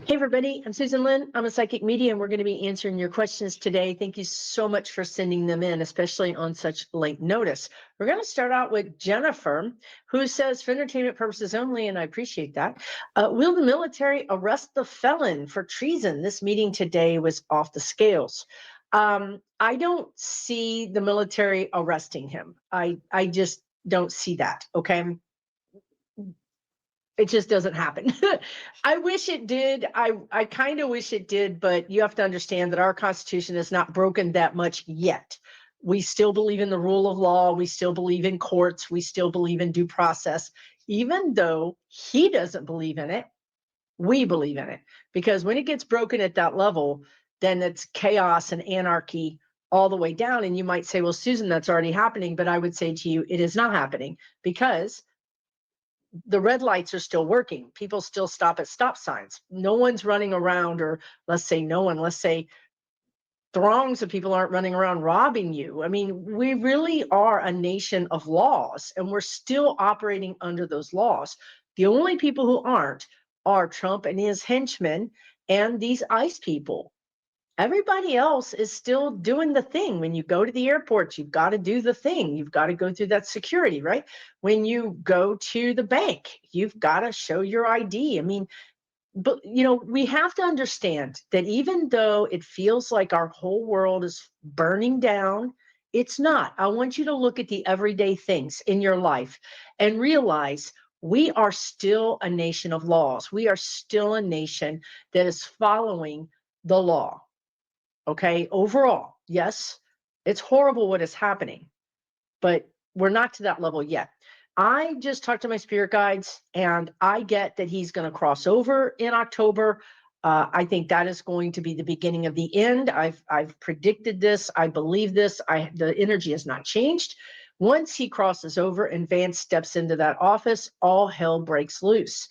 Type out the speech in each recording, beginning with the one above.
Hey everybody, I'm Susan Lynn. I'm a psychic medium, and we're going to be answering your questions today. Thank you so much for sending them in, especially on such late notice. We're going to start out with Jennifer, who says, for entertainment purposes only, and I appreciate that. Will the military arrest the felon for treason? This meeting today was off the scales. I don't see the military arresting him. I just don't see that. Okay. It just doesn't happen. I wish it did. I kind of wish it did, but you have to understand that our Constitution is not broken that much yet. We still believe in the rule of law. We still believe in courts. We still believe in due process. Even though he doesn't believe in it, we believe in it. Because when it gets broken at that level, then it's chaos and anarchy all the way down. And you might say, well, Susan, that's already happening. But I would say to you, it is not happening because the red lights are still working. People still stop at stop signs. No one's running around, or let's say throngs of people aren't running around robbing you. I mean, we really are a nation of laws, and we're still operating under those laws. The only people who aren't are Trump and his henchmen and these ICE people. Everybody else is still doing the thing. When you go to the airport, you've got to do the thing. You've got to go through that security, right? When you go to the bank, you've got to show your ID. I mean, but we have to understand that even though it feels like our whole world is burning down, it's not. I want you to look at the everyday things in your life and realize we are still a nation of laws. We are still a nation that is following the law. Okay, overall, yes, it's horrible what is happening, but we're not to that level yet. I just talked to my spirit guides, and I get that he's going to cross over in October. I think that is going to be the beginning of the end. I've predicted this. I believe this. The energy has not changed. Once he crosses over and Vance steps into that office, all hell breaks loose.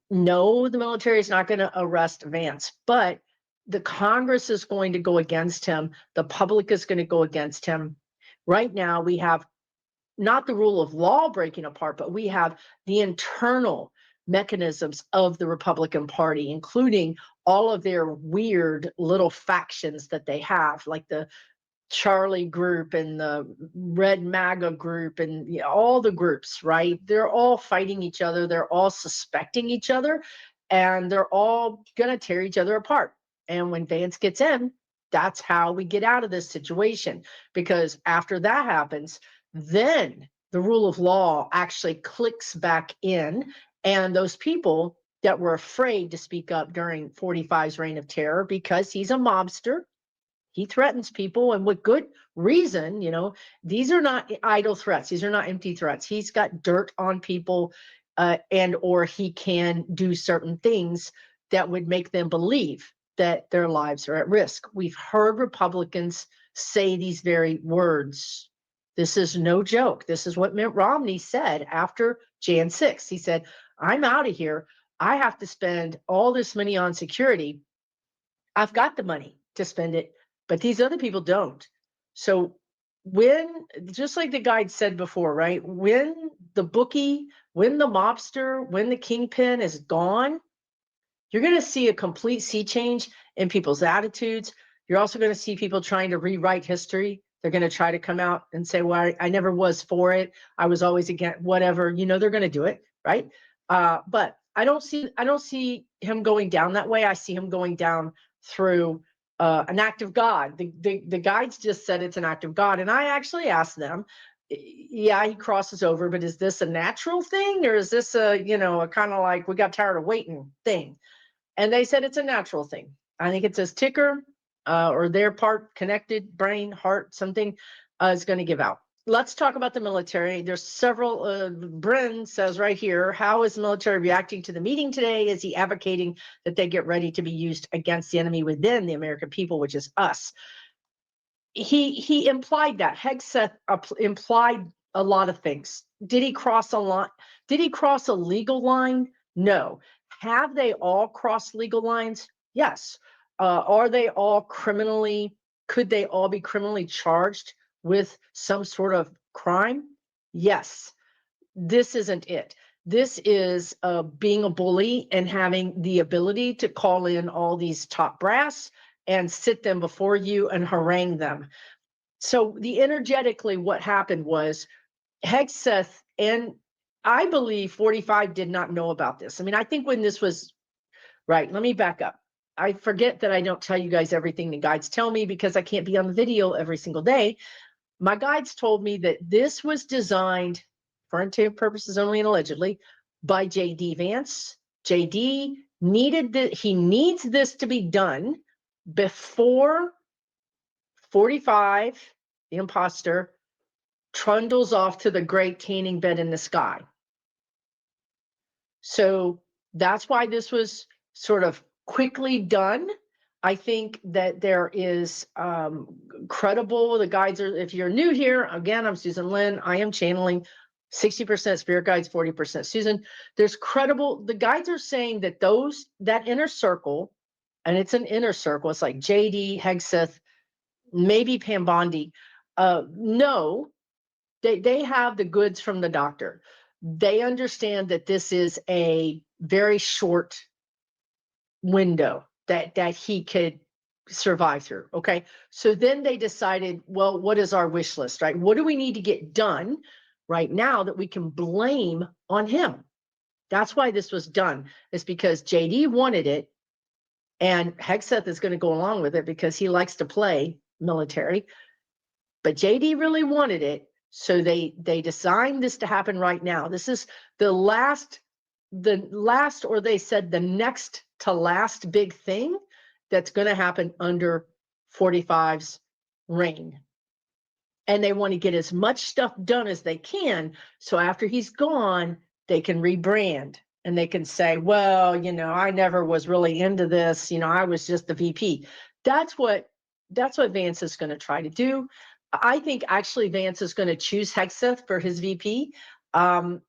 No, the military is not going to arrest Vance, but the Congress is going to go against him. The public is going to go against him. Right now, we have not the rule of law breaking apart, but we have the internal mechanisms of the Republican Party, including all of their weird little factions that they have, like the Charlie group and the Red MAGA group and all the groups, right? They're all fighting each other. They're all suspecting each other, and they're all going to tear each other apart. And when Vance gets in, that's how we get out of this situation. Because after that happens, then the rule of law actually clicks back in. And those people that were afraid to speak up during 45's reign of terror, because he's a mobster, he threatens people, and with good reason. These are not idle threats. These are not empty threats. He's got dirt on people, and or he can do certain things that would make them believe that their lives are at risk. We've heard Republicans say these very words. This is no joke. This is what Mitt Romney said after Jan 6. He said, I'm out of here. I have to spend all this money on security. I've got the money to spend it, but these other people don't. So just like the guide said before, right? When the bookie, when the mobster, when the kingpin is gone, you're going to see a complete sea change in people's attitudes. You're also going to see people trying to rewrite history. They're going to try to come out and say, well, I never was for it. I was always against whatever, they're going to do it. Right. But I don't see him going down that way. I see him going down through an act of God. The guides just said it's an act of God. And I actually asked them, yeah, he crosses over, but is this a natural thing, or is this a kind of like we got tired of waiting thing? And they said it's a natural thing. I think it says ticker, or their part connected, brain, heart, something is going to give out. Let's talk about the military. There's several. Bren says right here, how is the military reacting to the meeting today? Is he advocating that they get ready to be used against the enemy within the American people, which is us? He implied that. Hegseth implied a lot of things. Did he cross a line? Did he cross a legal line? No. Have they all crossed legal lines? Yes. Are they all could they all be criminally charged with some sort of crime? Yes. This isn't it. This is being a bully and having the ability to call in all these top brass and sit them before you and harangue them. So energetically, what happened was Hegseth, and I believe 45 did not know about this. I mean, I think when this was, right, let me back up. I forget that I don't tell you guys everything the guides tell me because I can't be on the video every single day. My guides told me that this was designed for intent purposes only and allegedly by J.D. Vance. J.D. he needs this to be done before 45, the imposter, trundles off to the great tanning bed in the sky. So that's why this was sort of quickly done. I think that there is credible, the guides are, if you're new here, again, I'm Susan Lynn, I am channeling 60% spirit guides, 40% Susan. There's credible, the guides are saying that that inner circle, and it's an inner circle, it's like JD, Hegseth, maybe Pam Bondi, no, they have the goods from the doctor. They understand that this is a very short window that he could survive through. Okay. So then they decided, well, what is our wish list, right? What do we need to get done right now that we can blame on him? That's why this was done. It's because JD wanted it, and Hegseth is going to go along with it because he likes to play military. But JD really wanted it. So they designed this to happen right now. This is the last, or they said the next to last big thing that's going to happen under 45's reign. And they want to get as much stuff done as they can. So after he's gone, they can rebrand and they can say, well, I never was really into this. I was just the VP. That's what Vance is going to try to do. I think actually Vance is going to choose Hegseth for his VP. And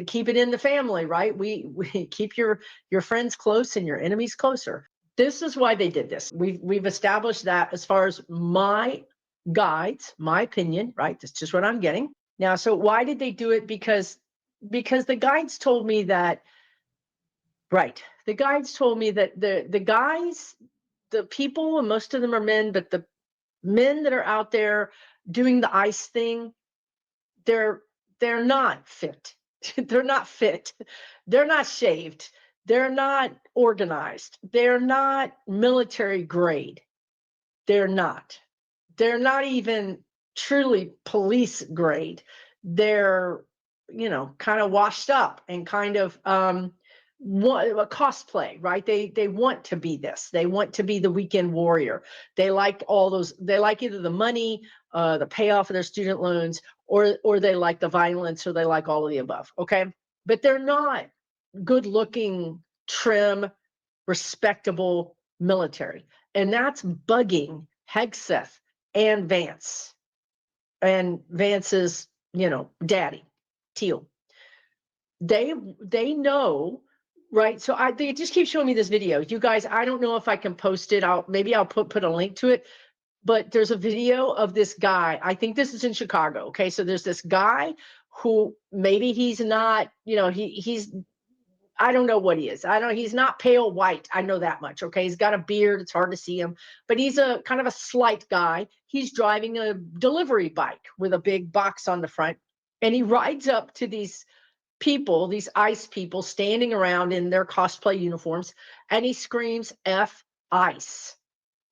keep it in the family, right? We keep your friends close and your enemies closer. This is why they did this. We've established that as far as my guides, my opinion, right? That's just what I'm getting. Now, so why did they do it? Because the guides told me that, right. The guides told me that the guys, the people, and most of them are men, but the men that are out there doing the ICE thing, they're not fit. They're not fit. They're not shaved. They're not organized. They're not military grade. They're not even truly police grade. They're, kind of washed up and kind of a cosplay, right? They want to be this. They want to be the weekend warrior. They like all those. They like either the money, the payoff of their student loans, or they like the violence, or they like all of the above. Okay, but they're not good looking, trim, respectable military, and that's bugging Hegseth and Vance, and Vance's, daddy, Teal. They know, right? So they just keep showing me this video. You guys, I don't know if I can post it. Maybe I'll put a link to it. But there's a video of this guy. I think this is in Chicago. Okay, so there's this guy who maybe he's not, he's I don't know what he is. He's not pale white. I know that much. Okay. He's got a beard. It's hard to see him, but he's a kind of a slight guy. He's driving a delivery bike with a big box on the front. And he rides up to these people, these ICE people standing around in their cosplay uniforms. And he screams, F ICE.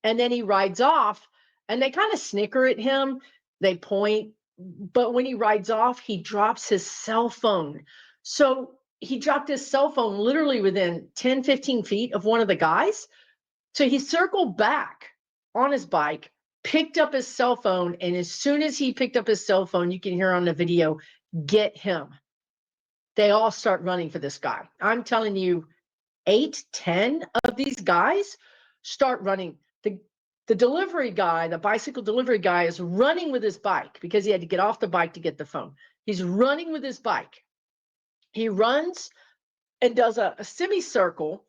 And then he rides off, and they kind of snicker at him. They point, but when he rides off, he drops his cell phone. So he dropped his cell phone literally within 10, 15 feet of one of the guys. So he circled back on his bike, picked up his cell phone. And as soon as he picked up his cell phone, you can hear on the video, get him. They all start running for this guy. I'm telling you, 8, 10 of these guys start running. The delivery guy, the bicycle delivery guy, is running with his bike because he had to get off the bike to get the phone. He's running with his bike. He runs and does a semicircle.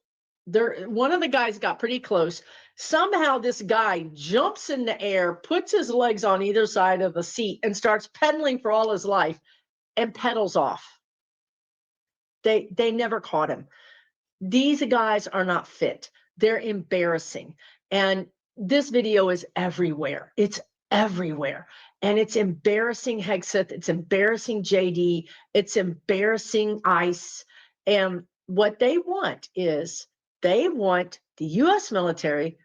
One of the guys got pretty close. Somehow this guy jumps in the air, puts his legs on either side of the seat, and starts pedaling for all his life and pedals off. They never caught him. These guys are not fit. They're embarrassing. And this video is everywhere. It's everywhere. And it's embarrassing Hegseth. It's embarrassing JD. It's embarrassing ICE. And what they want is they want the US military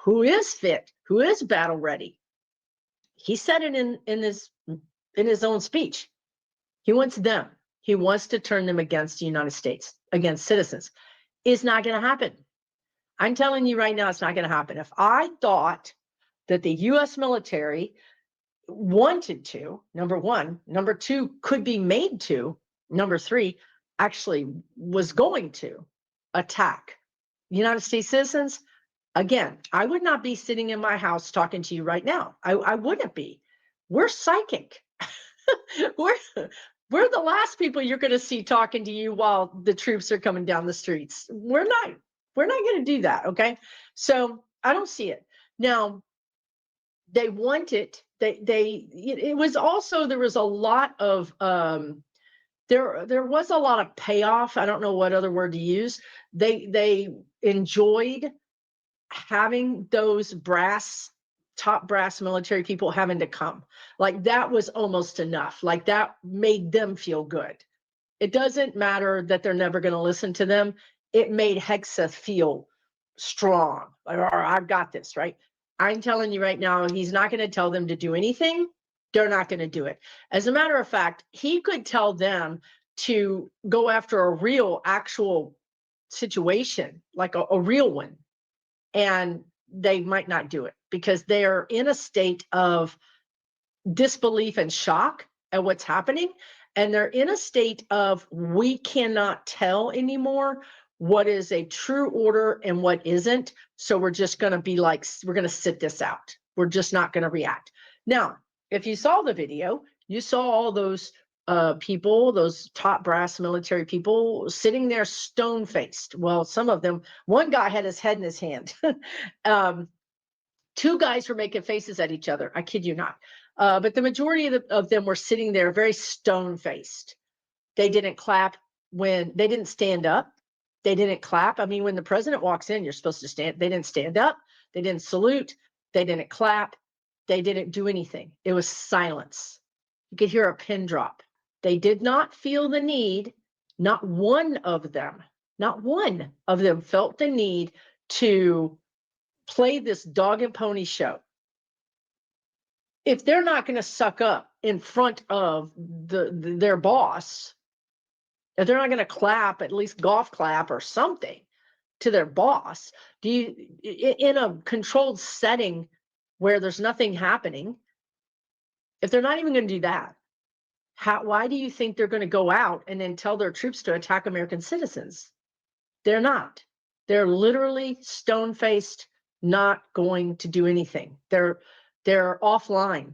who is fit, who is battle ready. He said it in his own speech. He wants them. He wants to turn them against the United States, against citizens. It's not going to happen. I'm telling you right now, it's not going to happen. If I thought that the US military wanted to, number one, number two, could be made to, number three, actually was going to attack United States citizens, again, I would not be sitting in my house talking to you right now. I wouldn't be. We're psychic. we're the last people you're going to see talking to you while the troops are coming down the streets. We're not going to do that. Okay. So I don't see it. Now, they want it. It was also, there was a lot of, there was a lot of payoff. I don't know what other word to use. They enjoyed having those top brass military people having to come. Like that was almost enough. Like that made them feel good. It doesn't matter that they're never going to listen to them. It made Hegseth feel strong. Like, all right, I've got this, right? I'm telling you right now, he's not going to tell them to do anything. They're not going to do it. As a matter of fact, he could tell them to go after a real, actual situation, like a real one. And they might not do it because they're in a state of disbelief and shock at what's happening. And they're in a state of, we cannot tell anymore what is a true order and what isn't. So we're just going to be like, we're going to sit this out. We're just not going to react. Now, if you saw the video, you saw all those people, those top brass military people sitting there stone-faced. Well, some of them, one guy had his head in his hand. Two guys were making faces at each other. I kid you not. But the majority of them were sitting there very stone-faced. They didn't clap when they didn't stand up. They didn't clap. I mean, when the president walks in, you're supposed to stand. They didn't stand up. They didn't salute. They didn't clap. They didn't do anything. It was silence. You could hear a pin drop. They did not feel the need. Not one of them felt the need to play this dog and pony show. If they're not going to suck up in front of their boss, if they're not going to clap, at least golf clap or something to their boss, in a controlled setting where there's nothing happening, if they're not even going to do that, why do you think they're going to go out and then tell their troops to attack American citizens? They're not. They're literally stone-faced, not going to do anything. They're offline.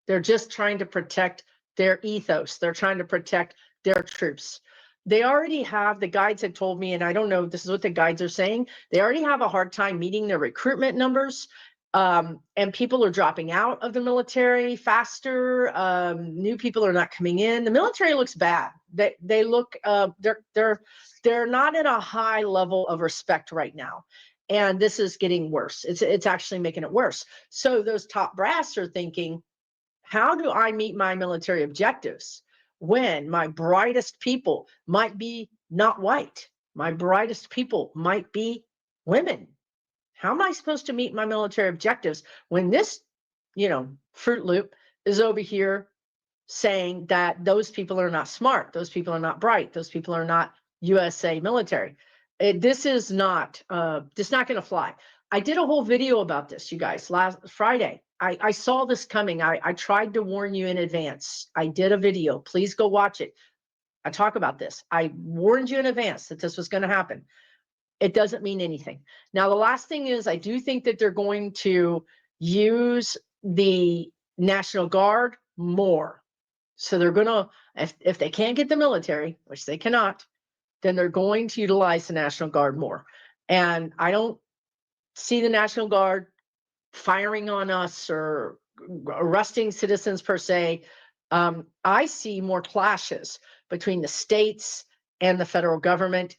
They're just trying to protect their ethos. They're trying to protect their troops. They already have, the guides had told me, and I don't know, this is what the guides are saying, they already have a hard time meeting their recruitment numbers. And people are dropping out of the military faster. New people are not coming in. The military looks bad. They look, they're not at a high level of respect right now. And this is getting worse. It's actually making it worse. So those top brass are thinking, how do I meet my military objectives when my brightest people might be not white? My brightest people might be women. How am I supposed to meet my military objectives when this, Fruit Loop is over here saying that those people are not smart, those people are not bright, those people are not USA military? This is not going to fly. I did a whole video about this, you guys, last Friday. I saw this coming. I tried to warn you in advance. I did a video. Please go watch it. I talk about this. I warned you in advance that this was going to happen. It doesn't mean anything. Now, the last thing is, I do think that they're going to use the National Guard more. So they're going to, if they can't get the military, which they cannot, then they're going to utilize the National Guard more. And I don't see the National Guard firing on us or arresting citizens per se. I see more clashes between the states and the federal government,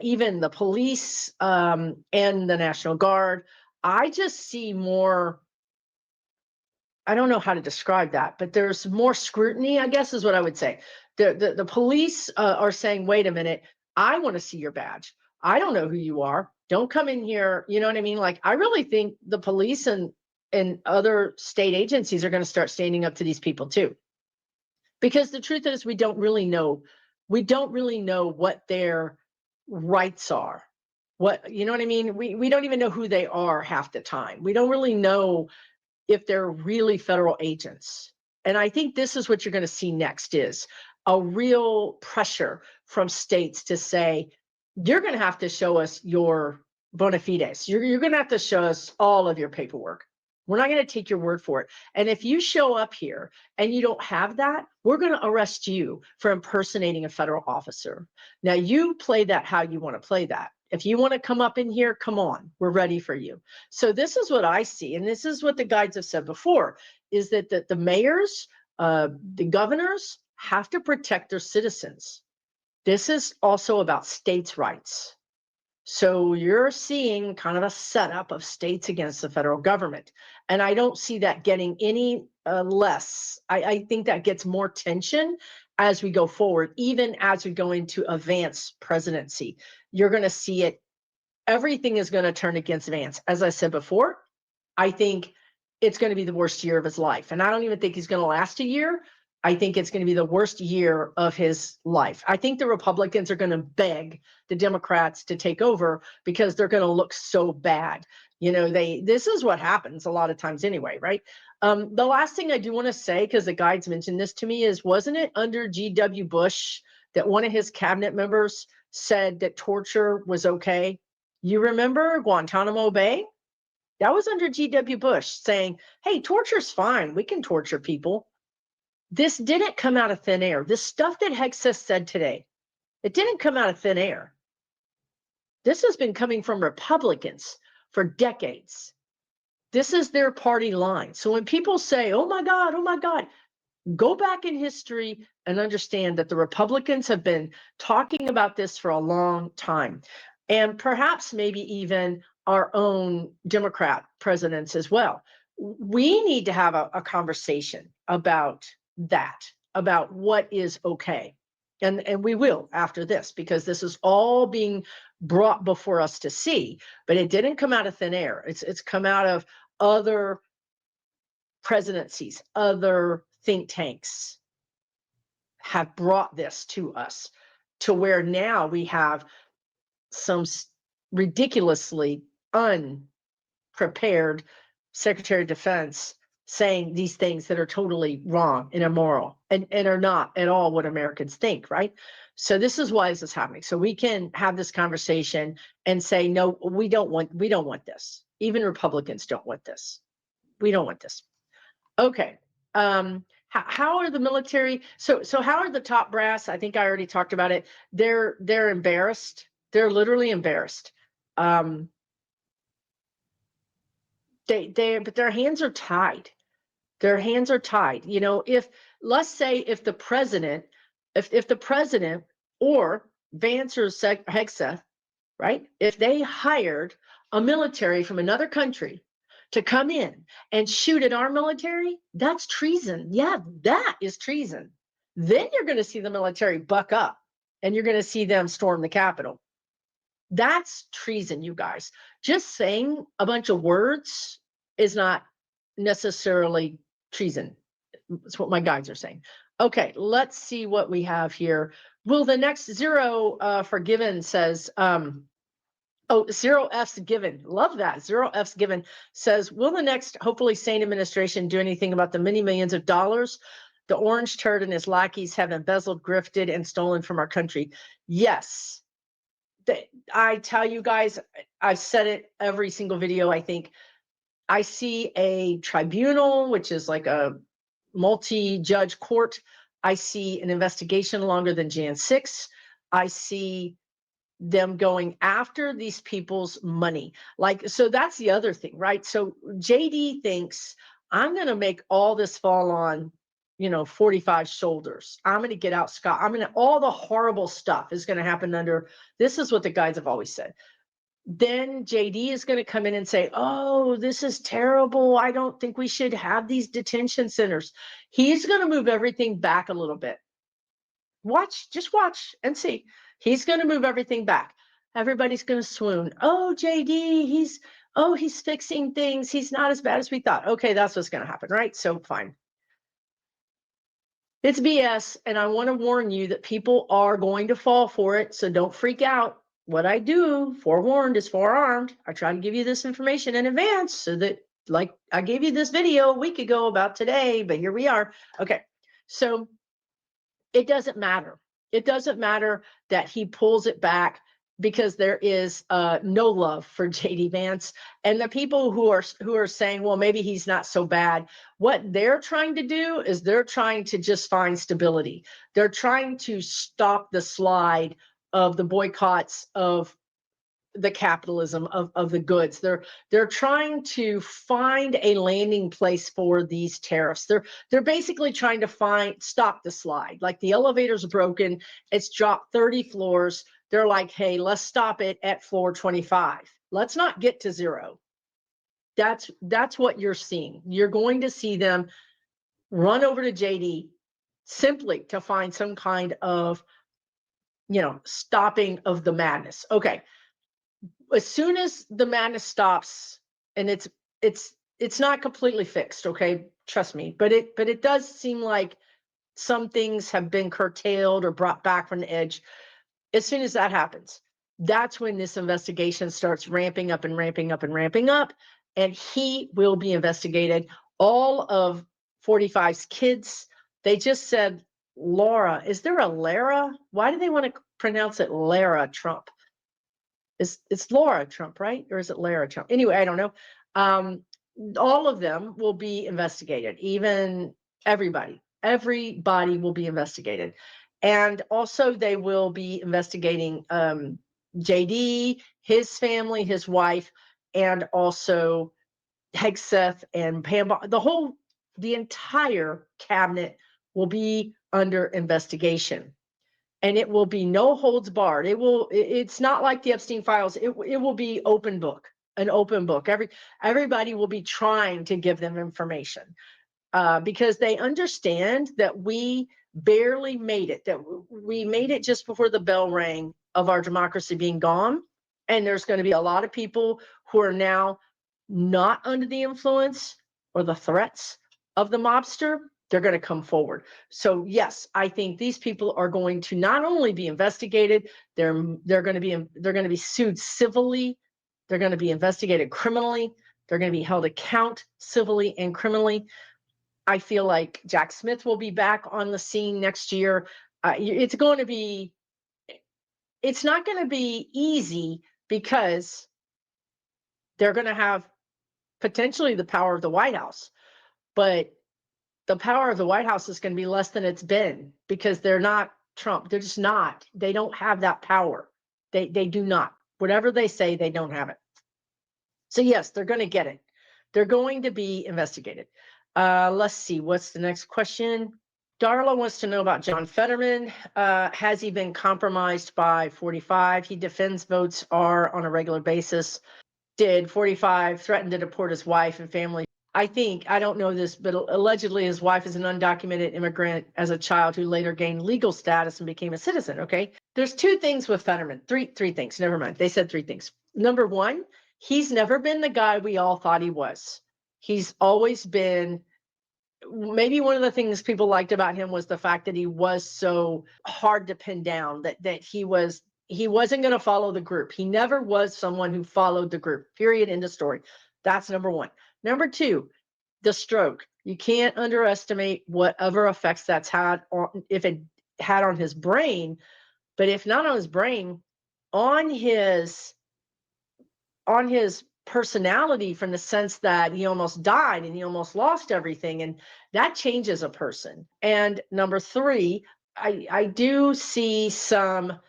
even the police, and the National Guard. I just see more, I don't know how to describe that, but there's more scrutiny, I guess is what I would say. The police are saying, wait a minute, I want to see your badge. I don't know who you are. Don't come in here. You know what I mean? Like, I really think the police and other state agencies are going to start standing up to these people too. Because the truth is, we don't really know what their rights are. What, you know what I mean? We don't even know who they are half the time. We don't really know if they're really federal agents. And I think this is what you're going to see next, is a real pressure from states to say, you're going to have to show us your bona fides. You're going to have to show us all of your paperwork. We're not going to take your word for it. And if you show up here and you don't have that, we're going to arrest you for impersonating a federal officer. Now, you play that how you want to play that. If you want to come up in here, come on, we're ready for you. So this is what I see. And this is what the guides have said before, is that the mayors, the governors have to protect their citizens. This is also about states' rights. So you're seeing kind of a setup of states against the federal government. And I don't see that getting any less. I think that gets more tension as we go forward, even as we go into Vance presidency. You're going to see it. Everything is going to turn against Vance. As I said before, I think it's going to be the worst year of his life. And I don't even think he's going to last a year. I think it's going to be the worst year of his life. I think the Republicans are going to beg the Democrats to take over because they're going to look so bad. You know, this is what happens a lot of times anyway, right? The last thing I do want to say, because the guides mentioned this to me, is wasn't it under G.W. Bush that one of his cabinet members said that torture was okay? You remember Guantanamo Bay? That was under G.W. Bush saying, hey, torture's fine. We can torture people. This didn't come out of thin air. This stuff that Hegseth said today, it didn't come out of thin air. This has been coming from Republicans for decades. This is their party line. So when people say, oh my God, go back in history and understand that the Republicans have been talking about this for a long time. And perhaps maybe even our own Democrat presidents as well. We need to have a conversation about that, about what is okay. And we will after this, because this is all being brought before us to see, but it didn't come out of thin air. It's come out of other presidencies, other think tanks have brought this to us, to where now we have some ridiculously unprepared Secretary of Defense saying these things that are totally wrong and immoral and are not at all what Americans think, right? So this is why this is happening. So we can have this conversation and say, no, we don't want this. Even Republicans don't want this. We don't want this. Okay. How are the military? So how are the top brass? I think I already talked about it. They're embarrassed. They're literally embarrassed. But their hands are tied. Their hands are tied. You know, let's say if the president or Vance or Hegseth, right? If they hired a military from another country to come in and shoot at our military, that's treason. Yeah, that is treason. Then you're going to see the military buck up and you're going to see them storm the Capitol. That's treason, you guys. Just saying a bunch of words is not necessarily treason. That's what my guides are saying. Okay, let's see what we have here. Will the next zero forgiven says, Zero F's given. Love that. Zero F's given says, will the next hopefully sane administration do anything about the many millions of dollars the orange turd and his lackeys have embezzled, grifted, and stolen from our country? Yes. I tell you guys, I've said it every single video. I think I see a tribunal, which is like a multi-judge court. I see an investigation longer than Jan 6. I see them going after these people's money. Like, so that's the other thing, right? So JD thinks, I'm going to make all this fall on 45 shoulders. I'm going to get out Scott. All the horrible stuff is going to happen under, this is what the guides have always said. Then JD is going to come in and say, oh, this is terrible. I don't think we should have these detention centers. He's going to move everything back a little bit. Just watch and see. He's going to move everything back. Everybody's going to swoon. Oh, JD, he's fixing things. He's not as bad as we thought. Okay, that's what's going to happen, right? So fine. It's BS, and I want to warn you that people are going to fall for it, so don't freak out. What I do, forewarned is forearmed. I try to give you this information in advance so that, like, I gave you this video a week ago about today, but here we are. Okay, so it doesn't matter. It doesn't matter that he pulls it back, because there is no love for JD Vance. And the people who are saying, well, maybe he's not so bad, what they're trying to do is they're trying to just find stability. They're trying to stop the slide of the boycotts of the capitalism of the goods. They're trying to find a landing place for these tariffs. They're basically trying to stop the slide. Like, the elevator's broken, it's dropped 30 floors. They're like, hey, let's stop it at floor 25. Let's not get to zero. That's what you're seeing. You're going to see them run over to JD simply to find some kind of, stopping of the madness. Okay. As soon as the madness stops, and it's not completely fixed, okay? Trust me, but it does seem like some things have been curtailed or brought back from the edge. As soon as that happens, that's when this investigation starts ramping up and ramping up and ramping up, and he will be investigated. All of 45's kids, they just said Laura. Is there a Lara? Why do they want to pronounce it Lara Trump? It's Laura Trump, right? Or is it Lara Trump? Anyway, I don't know. All of them will be investigated. Even everybody will be investigated. And also they will be investigating JD, his family, his wife, and also Hegseth and Pam. The entire cabinet will be under investigation. And it will be no holds barred. It's not like the Epstein files. It will be open book, an open book. Everybody will be trying to give them information because they understand that we barely made it, that we made it just before the bell rang of our democracy being gone. And there's going to be a lot of people who are now not under the influence or the threats of the mobster. They're going to come forward. So yes, I think these people are going to not only be investigated, they're going to be sued civilly, they're going to be investigated criminally, they're going to be held account civilly and criminally. I feel like Jack Smith will be back on the scene next year. It's not going to be easy because they're going to have potentially the power of the White House, but the power of the White House is going to be less than it's been because they're not Trump. They're just not. They don't have that power. They do not. Whatever they say, they don't have it. So yes, they're going to get it. They're going to be investigated. Let's see. What's the next question? Darla wants to know about John Fetterman. Has he been compromised by 45? He defends votes are on a regular basis. Did 45 threaten to deport his wife and family? I don't know this, but allegedly his wife is an undocumented immigrant as a child who later gained legal status and became a citizen. Okay. There's two things with Fetterman. Three things. Never mind. They said three things. Number one, he's never been the guy we all thought he was. He's always been, maybe one of the things people liked about him was the fact that he was so hard to pin down, that he wasn't going to follow the group. He never was someone who followed the group, period, end of story. That's number one. Number two, the stroke. You can't underestimate whatever effects that's had on, if it had on his brain, but if not on his brain, on his personality, from the sense that he almost died and he almost lost everything, and that changes a person. And number three, I do see some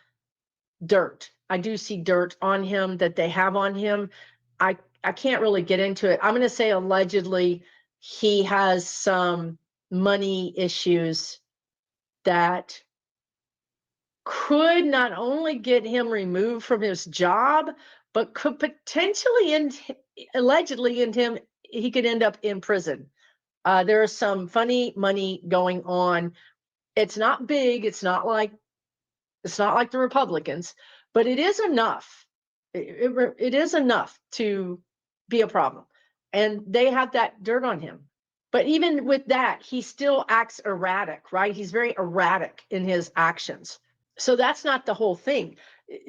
dirt. I do see dirt on him that they have on him. I can't really get into it. I'm going to say allegedly he has some money issues that could not only get him removed from his job, but could potentially allegedly end him, he could end up in prison. There is some funny money going on. It's not big. It's not like the Republicans, but it is enough. It is enough to be a problem. And they have that dirt on him. But even with that, he still acts erratic, right? He's very erratic in his actions. So that's not the whole thing.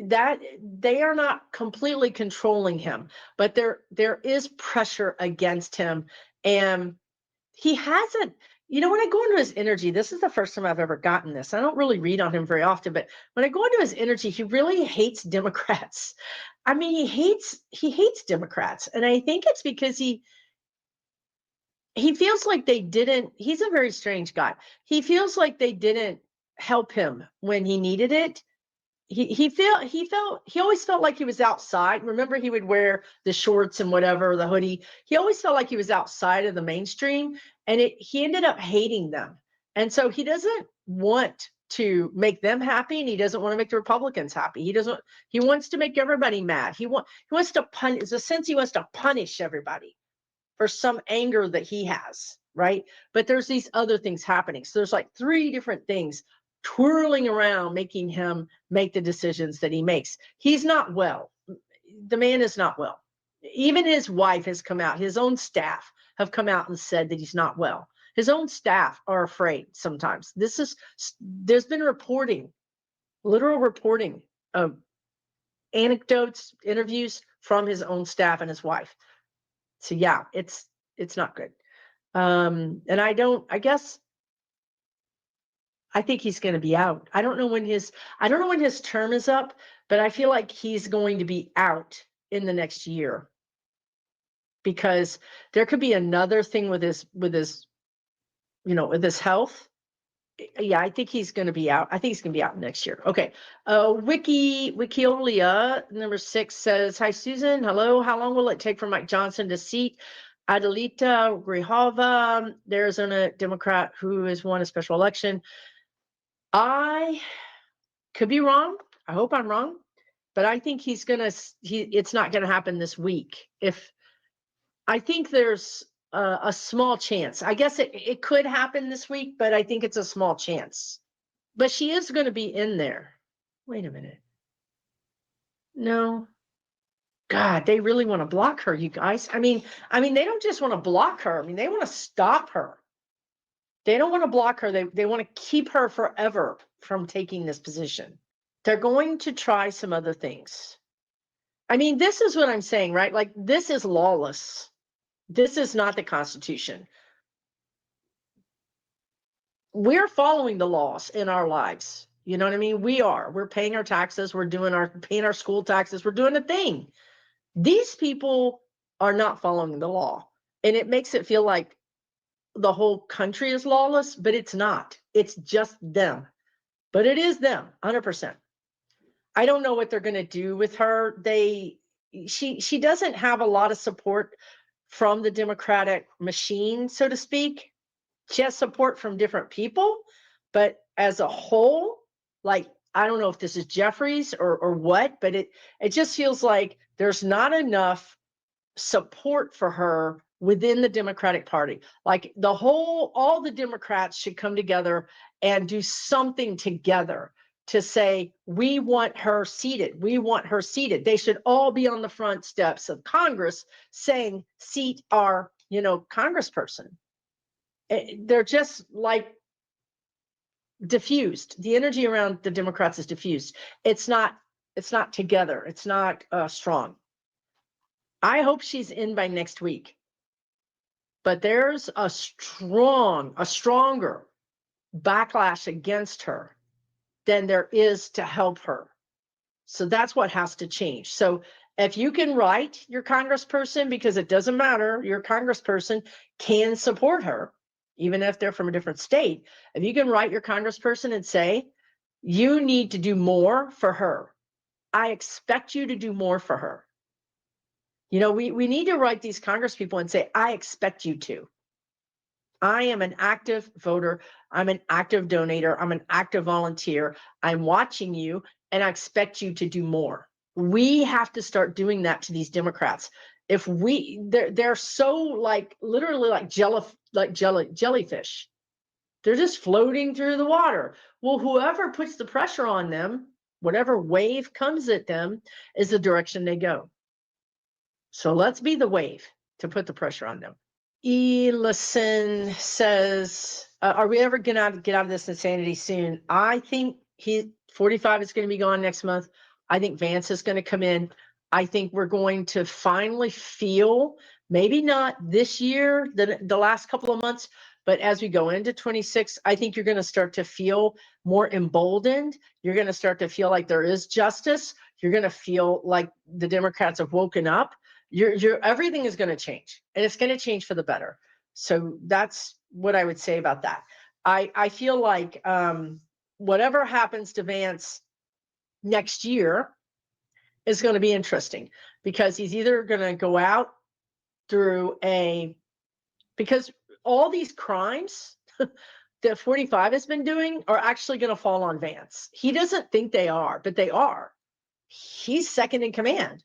That they are not completely controlling him, but there is pressure against him. And he hasn't, when I go into his energy, this is the first time I've ever gotten this. I don't really read on him very often, but when I go into his energy, he really hates Democrats. I mean, he hates Democrats. And I think it's because he feels like they didn't, he's a very strange guy. He feels like they didn't help him when he needed it. He always felt like he was outside. Remember, he would wear the shorts and whatever, the hoodie. He always felt like he was outside of the mainstream, and he ended up hating them. And so he doesn't want to make them happy, and he doesn't want to make the Republicans happy. He wants to make everybody mad. He wants to punish. There's a sense he wants to punish everybody for some anger that he has, right? But there's these other things happening. So there's like 3 different things twirling around, making him make the decisions that he makes. He's not well. The man is not well. Even his wife has come out. His own staff have come out and said that he's not well. His own staff are afraid sometimes. There's been reporting, literal reporting of anecdotes, interviews from his own staff and his wife. So yeah, it's not good. And I think he's going to be out. I don't know when his term is up, but I feel like he's going to be out in the next year, because there could be another thing with his health. Yeah, I think he's going to be out. I think he's going to be out next year. Okay. Wikiolia number 6 says, "Hi Susan, hello. How long will it take for Mike Johnson to seat Adelita Grihova, the Arizona Democrat who has won a special election?" I could be wrong. I hope I'm wrong, but I think it's not going to happen this week. I think there's a small chance. I guess it could happen this week, but I think it's a small chance. But she is going to be in there. Wait a minute. No. God, they really want to block her, you guys. I mean, they don't just want to block her. I mean, they want to stop her. They don't want to block her. They want to keep her forever from taking this position. They're going to try some other things. I mean, this is what I'm saying, right? Like, this is lawless. This is not the Constitution. We're following the laws in our lives. You know what I mean? We're paying our taxes. We're paying our school taxes. We're doing a thing. These people are not following the law. And it makes it feel like the whole country is lawless, but it's not. It's just them. But it is them, 100%. I don't know what they're going to do with her. She doesn't have a lot of support from the Democratic machine, so to speak. She has support from different people, but as a whole, like, I don't know if this is Jeffries or what, but it just feels like there's not enough support for her within the Democratic Party. Like, all the Democrats should come together and do something together to say, we want her seated. We want her seated. They should all be on the front steps of Congress saying, seat our, congressperson. They're just like diffused. The energy around the Democrats is diffused. It's not together. It's not strong. I hope she's in by next week. But there's a stronger backlash against her than there is to help her. So that's what has to change. So if you can write your congressperson, because it doesn't matter, your congressperson can support her, even if they're from a different state. If you can write your congressperson and say, you need to do more for her. I expect you to do more for her. We need to write these congresspeople and say, I expect you to. I am an active voter. I'm an active donator. I'm an active volunteer. I'm watching you, and I expect you to do more. We have to start doing that to these Democrats. If they're so like literally like jellyfish. They're just floating through the water. Well, whoever puts the pressure on them, whatever wave comes at them, is the direction they go. So let's be the wave to put the pressure on them. Elison says, are we ever going to get out of this insanity soon? I think 45 is going to be gone next month. I think Vance is going to come in. I think we're going to finally feel, maybe not this year, the last couple of months, but as we go into 26, I think you're going to start to feel more emboldened. You're going to start to feel like there is justice. You're going to feel like the Democrats have woken up. Everything is going to change, and it's going to change for the better. So that's what I would say about that. I feel like whatever happens to Vance next year is going to be interesting, because he's either going to go out through because all these crimes that 45 has been doing are actually going to fall on Vance. He doesn't think they are, but they are. He's second in command.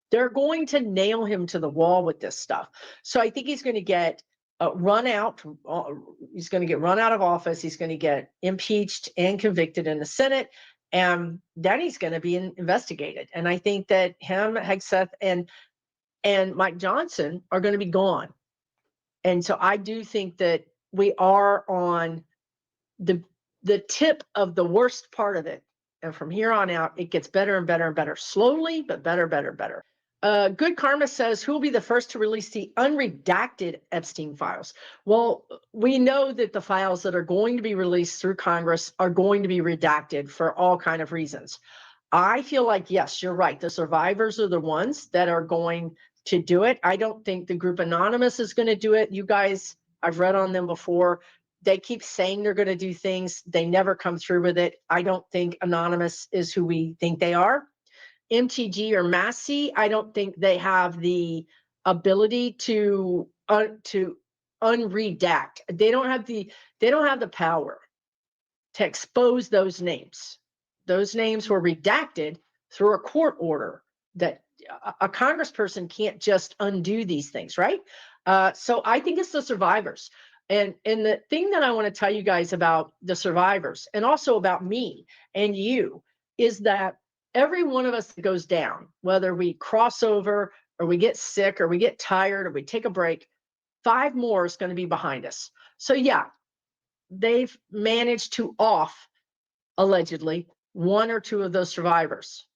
They're going to nail him to the wall with this stuff. So I think he's going to get run out. He's going to get run out of office. He's going to get impeached and convicted in the Senate. And then he's going to be investigated. And I think that him, Hegseth, and Mike Johnson are going to be gone. And so I do think that we are on the tip of the worst part of it. And from here on out, it gets better and better and better, slowly, but better, better, better. Good Karma says, who will be the first to release the unredacted Epstein files? Well, we know that the files that are going to be released through Congress are going to be redacted for all kind of reasons. I feel like, yes, you're right. The survivors are the ones that are going to do it. I don't think the group Anonymous is going to do it. You guys, I've read on them before. They keep saying they're going to do things. They never come through with it. I don't think Anonymous is who we think they are. MTG or Massey, I don't think they have the ability to unredact. They don't have the power to expose those names. Those names were redacted through a court order that a congressperson can't just undo these things, right? So I think it's the survivors. And the thing that I want to tell you guys about the survivors, and also about me and you, is that every one of us that goes down, whether we cross over or we get sick or we get tired or we take a break, 5 more is going to be behind us. So yeah, they've managed to off, allegedly, 1 or 2 of those survivors.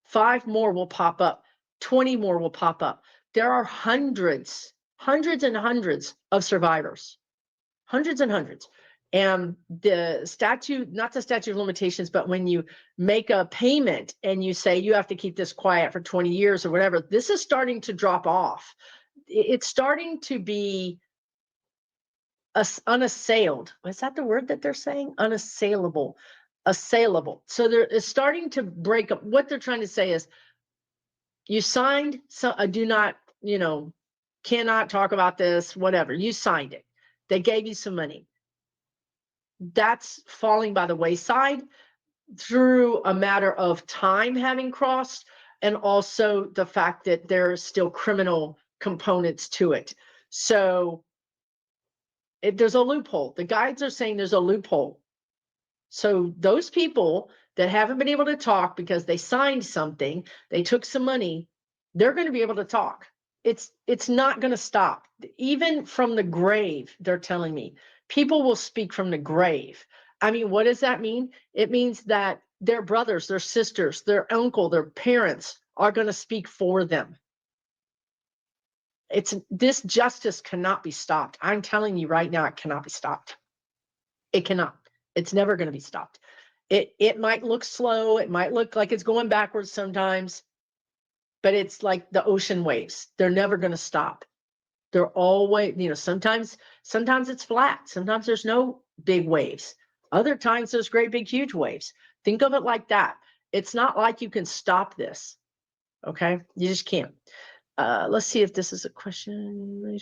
5 more will pop up. 20 more will pop up. There are hundreds and hundreds of survivors. Hundreds and hundreds. And the statute, not the statute of limitations, but when you make a payment and you say you have to keep this quiet for 20 years or whatever, this is starting to drop off. It's starting to be unassailed. Is that the word that they're saying? Unassailable. Assailable. So it's starting to break up. What they're trying to say is, you signed, so do not, cannot talk about this, whatever. You signed it. They gave you some money. That's falling by the wayside through a matter of time having crossed, and also the fact that there's still criminal components to it. So there's a loophole. The guides are saying there's a loophole. So those people that haven't been able to talk because they signed something, they took some money, they're going to be able to talk. It's not going to stop. Even from the grave, they're telling me, people will speak from the grave. I mean, what does that mean? It means that their brothers, their sisters, their uncle, their parents are going to speak for them. This justice cannot be stopped. I'm telling you right now, it cannot be stopped. It cannot. It's never going to be stopped. It might look slow. It might look like it's going backwards sometimes, but it's like the ocean waves. They're never going to stop. They're always, sometimes it's flat. Sometimes there's no big waves. Other times there's great big huge waves. Think of it like that. It's not like you can stop this. Okay? You just can't. Let's see if this is a question.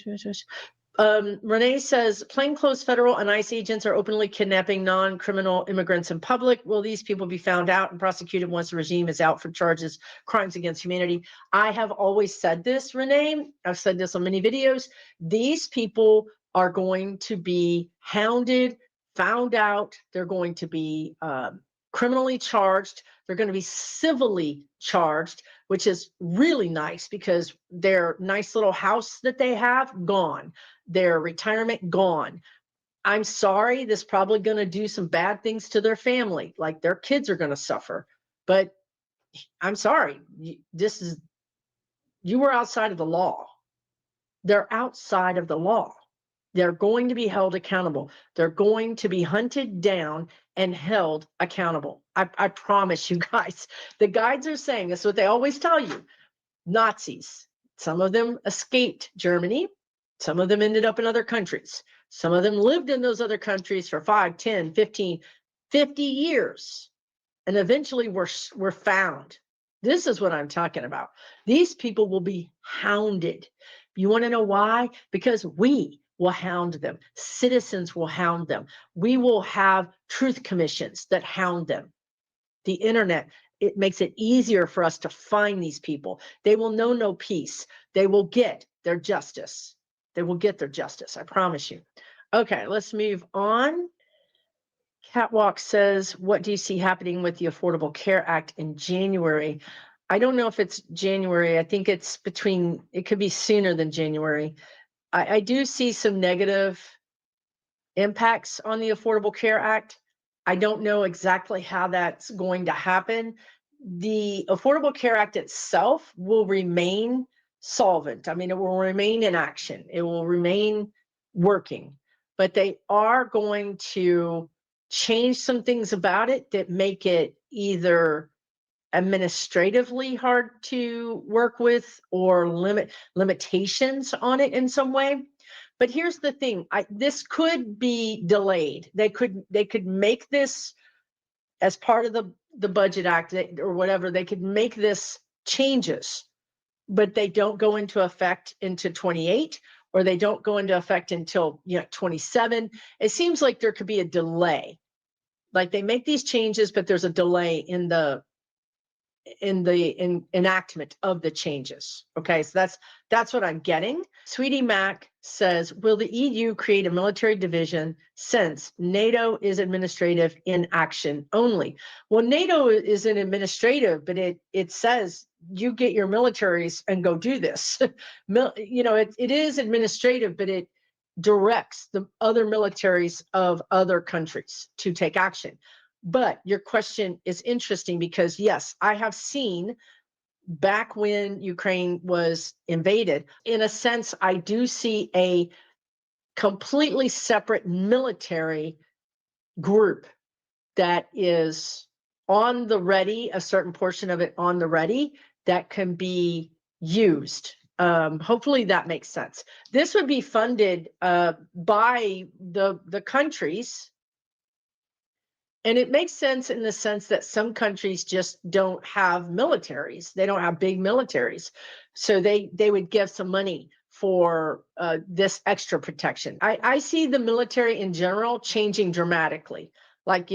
Renee says, plainclothes federal and ICE agents are openly kidnapping non-criminal immigrants in public. Will these people be found out and prosecuted once the regime is out for charges, crimes against humanity? I have always said this, Renee. I've said this on many videos. These people are going to be hounded, found out. They're going to be criminally charged. They're going to be civilly charged, which is really nice because their nice little house that they have, gone. Their retirement, gone. I'm sorry, this is probably going to do some bad things to their family, like their kids are going to suffer. But I'm sorry, you were outside of the law. They're outside of the law. They're going to be held accountable. They're going to be hunted down and held accountable. I promise you guys. The guides are saying this, what they always tell you. Nazis, some of them escaped Germany. Some of them ended up in other countries. Some of them lived in those other countries for 5, 10, 15, 50 years, and eventually were found. This is what I'm talking about. These people will be hounded. You want to know why? Because we will hound them. Citizens will hound them. We will have truth commissions that hound them. The internet, it makes it easier for us to find these people. They will know no peace. They will get their justice. They will get their justice, I promise you. Okay, let's move on. Catwalk says, what do you see happening with the Affordable Care Act in January? I don't know if it's January. I think it's it could be sooner than January. I do see some negative impacts on the Affordable Care Act. I don't know exactly how that's going to happen. The Affordable Care Act itself will remain solvent. I mean, it will remain in action. It will remain working, but they are going to change some things about it that make it either administratively hard to work with or limitations on it in some way. But here's the thing, this could be delayed. They could make this as part of the Budget Act or whatever. They could make this changes, but they don't go into effect into 28, or they don't go into effect until 27. It seems like there could be a delay. Like they make these changes, but there's a delay in the enactment of the changes. Okay, so that's what I'm getting. Sweetie Mac says, will the EU create a military division since NATO is administrative in action only? Well, NATO is an administrative, but it says you get your militaries and go do this. It is administrative, but it directs the other militaries of other countries to take action. But your question is interesting because, yes, I have seen back when Ukraine was invaded, in a sense, I do see a completely separate military group that is on the ready, a certain portion of it on the ready that can be used. Hopefully that makes sense. This would be funded by the countries. And it makes sense in the sense that some countries just don't have militaries. They don't have big militaries. So they would give some money for this extra protection. I see the military in general changing dramatically. Like,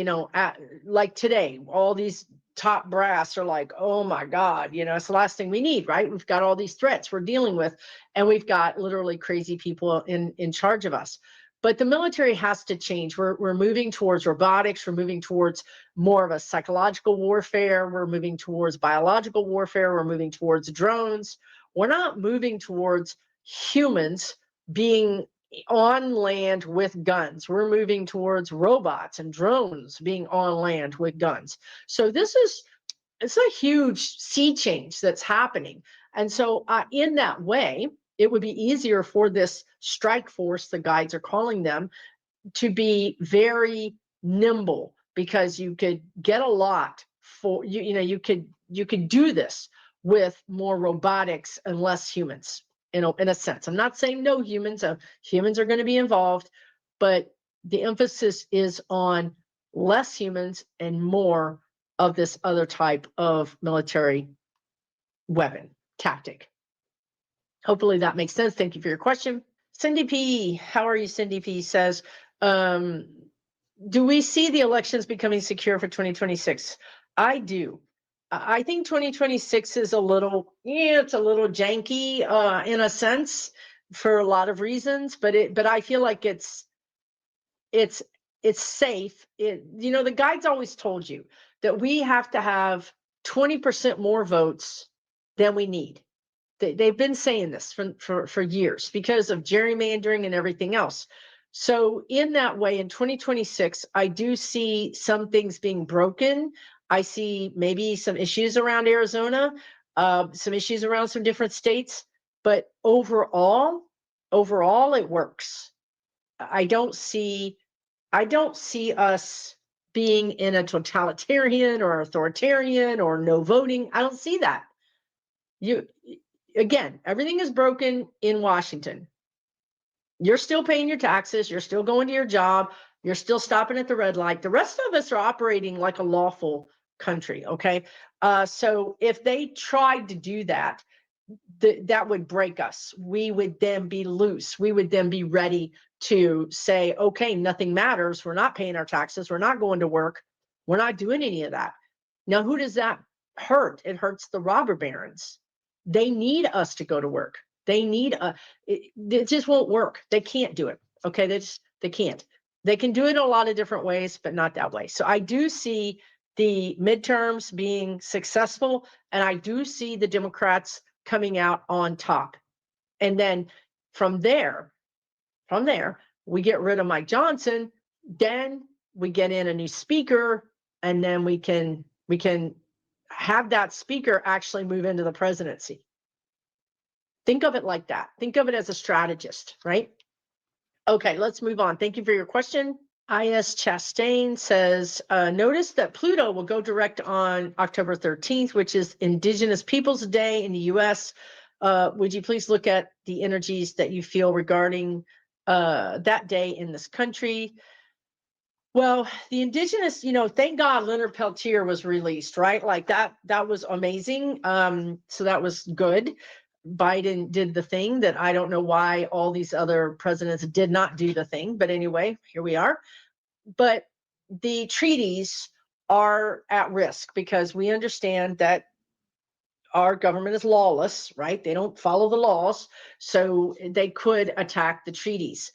like today, all these top brass are like, oh my God, it's the last thing we need, right? We've got all these threats we're dealing with, and we've got literally crazy people in charge of us. But the military has to change. We're moving towards robotics. We're moving towards more of a psychological warfare. We're moving towards biological warfare. We're moving towards drones. We're not moving towards humans being on land with guns. We're moving towards robots and drones being on land with guns. So it's a huge sea change that's happening. And so in that way, it would be easier for this strike force, the guides are calling them, to be very nimble, because you could get a lot for you could do this with more robotics and less humans, in a sense. I'm not saying no humans. Humans are going to be involved, but the emphasis is on less humans and more of this other type of military weapon tactic. Hopefully that makes sense. Thank you for your question. Cindy P, how are you? Cindy P says, do we see the elections becoming secure for 2026? I do. I think 2026 is a little, it's a little janky in a sense for a lot of reasons, but I feel like it's safe. The guides always told you that we have to have 20% more votes than we need. They've been saying this for years because of gerrymandering and everything else. So in that way, in 2026, I do see some things being broken. I see maybe some issues around Arizona, some issues around some different states, but overall, it works. I don't see us being in a totalitarian or authoritarian or no voting. I don't see that. Again, everything is broken in Washington. You're still paying your taxes. You're still going to your job. You're still stopping at the red light. The rest of us are operating like a lawful country. Okay. So if they tried to do that, that would break us. We would then be loose. We would then be ready to say, okay, nothing matters. We're not paying our taxes. We're not going to work. We're not doing any of that. Now, who does that hurt? It hurts the robber barons. They need us to go to work. They need it just won't work. They can't do it. Okay. They can't. They can do it in a lot of different ways, but not that way. So I do see the midterms being successful, and I do see the Democrats coming out on top. And then from there, we get rid of Mike Johnson, then we get in a new speaker, and then we can have that speaker actually move into the presidency. Think of it like that. Think of it as a strategist, right? Okay, let's move on. Thank you for your question. I.S. Chastain says, notice that Pluto will go direct on October 13th, which is Indigenous Peoples Day in the U.S. Would you please look at the energies that you feel regarding that day in this country? Well, the Indigenous, thank God Leonard Peltier was released, right? Like that was amazing. So that was good. Biden did the thing that I don't know why all these other presidents did not do the thing. But anyway, here we are. But the treaties are at risk because we understand that our government is lawless, right? They don't follow the laws. So they could attack the treaties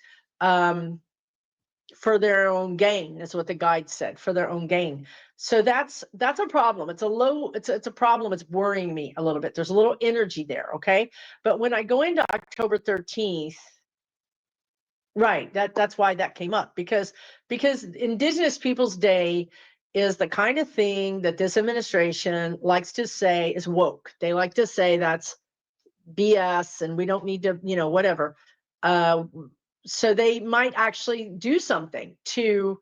for their own gain, is what the guide said, for their own gain. So that's a problem. It's a problem. It's worrying me a little bit. There's a little energy there, okay? But when I go into October 13th, right, that's why that came up, because Indigenous Peoples Day is the kind of thing that this administration likes to say is woke. They like to say that's BS and we don't need to, whatever. So they might actually do something to,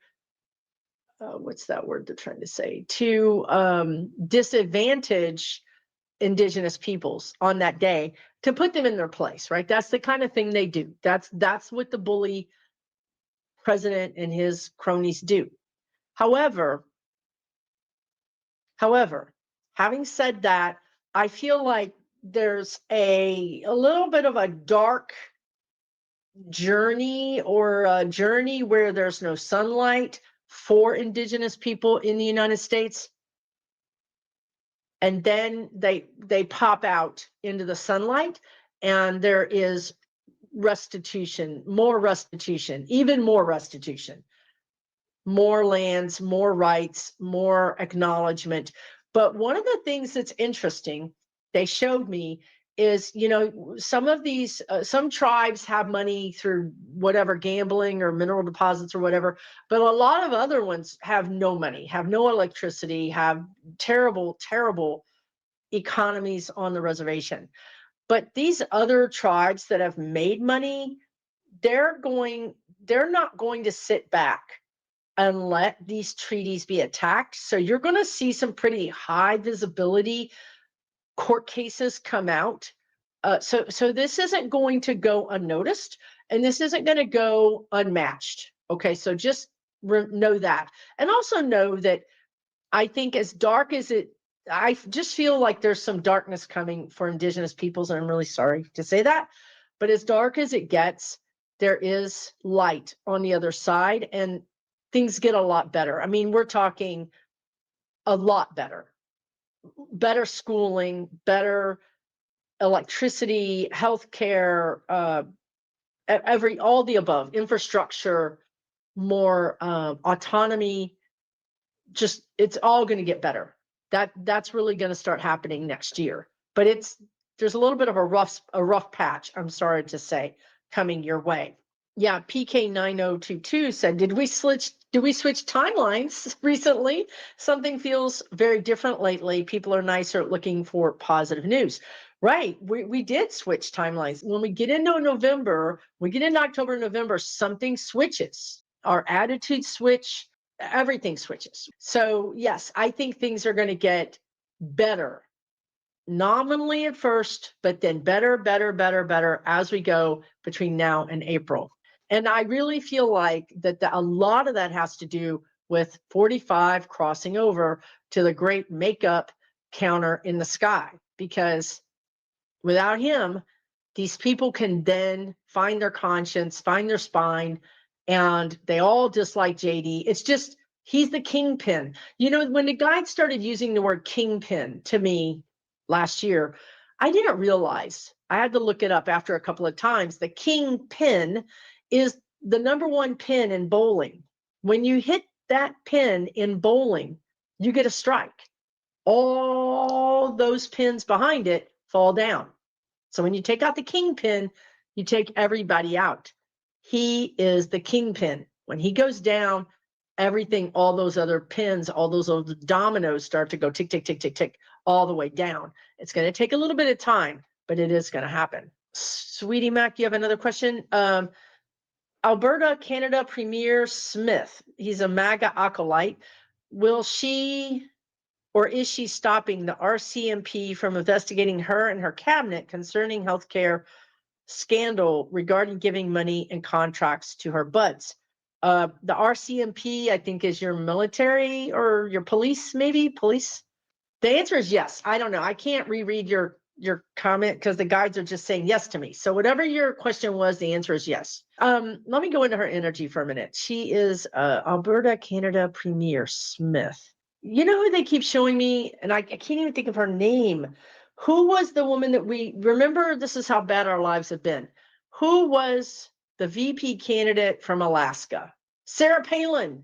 what's that word they're trying to say, to disadvantage Indigenous peoples on that day, to put them in their place, right? That's the kind of thing they do. That's what the bully president and his cronies do. However, having said that, I feel like there's a little bit of a dark journey, or a journey where there's no sunlight for Indigenous people in the United States. And then they pop out into the sunlight, and there is restitution, more restitution, even more restitution, more lands, more rights, more acknowledgement. But one of the things that's interesting, they showed me, is, some of these, some tribes have money through whatever, gambling or mineral deposits or whatever, but a lot of other ones have no money, have no electricity, have terrible, terrible economies on the reservation. But these other tribes that have made money, they're not going to sit back and let these treaties be attacked. So you're going to see some pretty high visibility court cases come out. So this isn't going to go unnoticed, and this isn't going to go unmatched. Okay, so just know that. And also know that I think, as dark as I just feel like there's some darkness coming for Indigenous peoples, and I'm really sorry to say that. But as dark as it gets, there is light on the other side and things get a lot better. I mean, we're talking a lot better. Better schooling, better electricity, healthcare, all the above, infrastructure, more autonomy. Just it's all going to get better. That's really going to start happening next year. But there's a little bit of a rough patch, I'm sorry to say, coming your way. Yeah, PK9022 said, did we switch timelines recently? Something feels very different lately. People are nicer looking for positive news. Right. We did switch timelines. When we get into November, we get into October, November, something switches. Our attitudes switch, everything switches. So yes, I think things are going to get better nominally at first, but then better as we go between now and April. And I really feel like that a lot of that has to do with 45 crossing over to the great makeup counter in the sky, because without him, these people can then find their conscience, find their spine, and they all dislike JD. It's just, he's the kingpin. You know, when the guide started using the word kingpin to me last year, I didn't realize, I had to look it up after a couple of times. The kingpin is the number one pin in bowling. When you hit that pin in bowling, you get a strike. All those pins behind it fall down. So when you take out the kingpin, you take everybody out. He is the kingpin. When he goes down, everything, all those other pins, all those other dominoes start to go tick, tick, tick, tick, tick, all the way down. It's going to take a little bit of time, but it is going to happen. Sweetie Mac, you have another question? Alberta, Canada Premier Smith, he's a MAGA acolyte. Will she or is she stopping the RCMP from investigating her and her cabinet concerning healthcare scandal regarding giving money and contracts to her buds? The RCMP, I think, is your military or your police, maybe police. The answer is yes. I don't know. I can't reread your comment because the guides are just saying yes to me. So whatever your question was, the answer is yes. Let me go into her energy for a minute. She is Alberta, Canada Premier Smith. You know who they keep showing me? And I can't even think of her name. Who was the woman that we remember? This is how bad our lives have been. Who was the VP candidate from Alaska? Sarah Palin.